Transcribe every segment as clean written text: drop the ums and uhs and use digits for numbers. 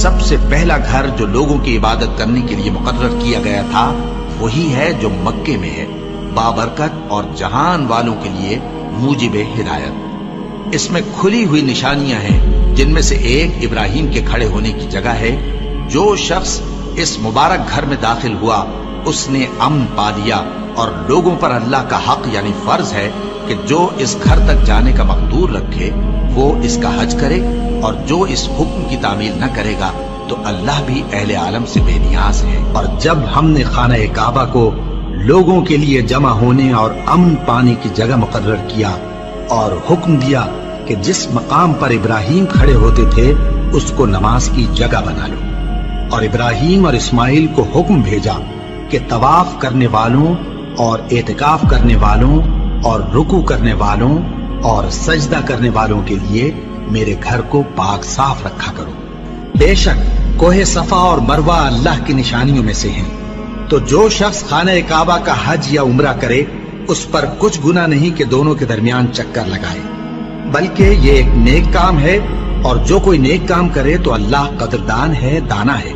سب سے پہلا گھر جو لوگوں کی عبادت کرنے کے لیے مقرر کیا گیا تھا وہی ہے جو مکے میں ہے، بابرکت اور جہان والوں کے لیے موجب ہدایت۔ اس میں کھلی ہوئی نشانیاں ہیں، جن میں سے ایک ابراہیم کے کھڑے ہونے کی جگہ ہے۔ جو شخص اس مبارک گھر میں داخل ہوا اس نے امن پا لیا، اور لوگوں پر اللہ کا حق یعنی فرض ہے کہ جو اس گھر تک جانے کا مقدور رکھے وہ اس کا حج کرے، اور جو اس حکم کی تعمیل نہ کرے گا تو اللہ بھی اہل عالم سے بے نیاز ہے۔ اور جب ہم نے خانہ کعبہ کو لوگوں کے لیے جمع ہونے اور امن پانے کی جگہ مقرر کیا اور حکم دیا کہ جس مقام پر ابراہیم کھڑے ہوتے تھے اس کو نماز کی جگہ بنا لو، اور ابراہیم اور اسماعیل کو حکم بھیجا کہ طواف کرنے والوں اور اعتکاف کرنے والوں اور رکوع کرنے والوں اور سجدہ کرنے والوں کے لیے میرے گھر کو پاک صاف رکھا کرو۔ بے شک کوہ صفا اور مروہ اللہ کی نشانیوں میں سے ہیں، تو جو شخص خانہ کعبہ کا حج یا عمرہ کرے اس پر کچھ گناہ نہیں کہ دونوں کے درمیان چکر لگائے، بلکہ یہ ایک نیک کام ہے، اور جو کوئی نیک کام کرے تو اللہ قدردان ہے، دانا ہے۔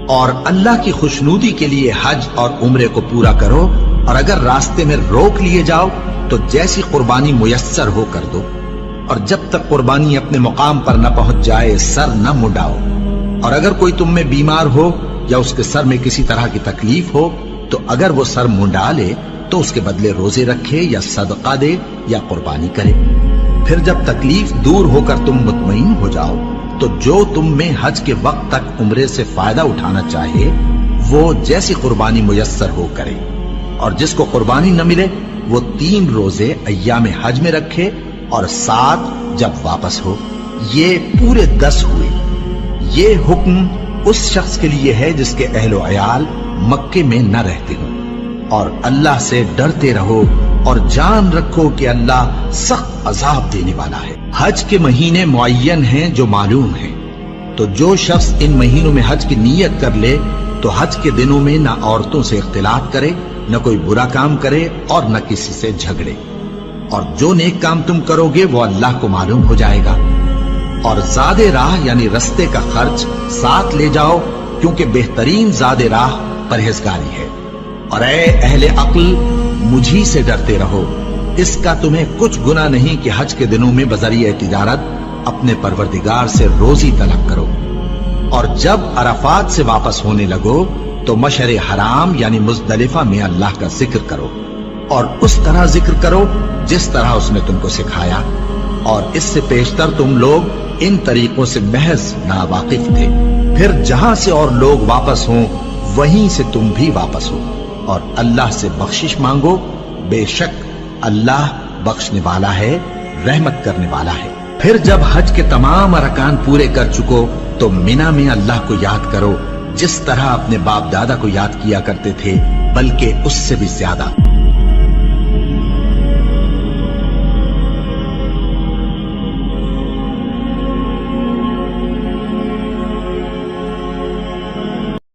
اور اللہ کی خوشنودی کے لیے حج اور عمرے کو پورا کرو، اور اگر راستے میں روک لیے جاؤ تو جیسی قربانی میسر ہو کر دو، اور جب تک قربانی اپنے مقام پر نہ پہنچ جائے سر نہ منڈاؤ۔ اور اگر کوئی تم میں بیمار ہو یا اس کے سر میں کسی طرح کی تکلیف ہو تو اگر وہ سر منڈا لے تو اس کے بدلے روزے رکھے یا صدقہ دے یا قربانی کرے۔ پھر جب تکلیف دور ہو کر تم مطمئن ہو جاؤ تو جو تم میں حج کے وقت تک عمرے سے فائدہ اٹھانا چاہے وہ جیسی قربانی میسر ہو کرے، اور جس کو قربانی نہ ملے وہ 3 روزے ایام حج میں رکھے اور 7 جب واپس ہو، یہ پورے 10 ہوئے۔ یہ حکم اس شخص کے لیے ہے جس کے اہل و عیال مکے میں نہ رہتے ہوں۔ اور اللہ سے ڈرتے رہو اور جان رکھو کہ اللہ سخت عذاب دینے والا ہے۔ حج کے مہینے معین ہیں جو معلوم ہیں، تو جو شخص ان مہینوں میں حج کی نیت کر لے تو حج کے دنوں میں نہ عورتوں سے اختلاط کرے، نہ کوئی برا کام کرے اور نہ کسی سے جھگڑے، اور جو نیک کام تم کرو گے وہ اللہ کو معلوم ہو جائے گا۔ اور زاد راہ یعنی رستے کا خرچ ساتھ لے جاؤ، کیونکہ بہترین زاد راہ پرہیزگاری ہے۔ اور اے اہل عقل مجھی سے ڈرتے رہو، اس کا تمہیں کچھ گناہ نہیں کہ حج کے دنوں میں بذریعہ تجارت اپنے پروردگار سے روزی طلب کرو۔ اور جب عرفات سے واپس ہونے لگو تو مشعر حرام یعنی مزدلفہ میں اللہ کا ذکر کرو، اور اس طرح ذکر کرو جس طرح اس نے تم کو سکھایا، اور اس سے پیشتر تم لوگ ان طریقوں سے محض ناواقف تھے۔ پھر جہاں سے اور لوگ واپس ہوں وہیں سے تم بھی واپس ہو، اور اللہ سے بخشش مانگو، بے شک اللہ بخشنے والا ہے، رحمت کرنے والا ہے۔ پھر جب حج کے تمام ارکان پورے کر چکو تو مینا میں اللہ کو یاد کرو جس طرح اپنے باپ دادا کو یاد کیا کرتے تھے، بلکہ اس سے بھی زیادہ۔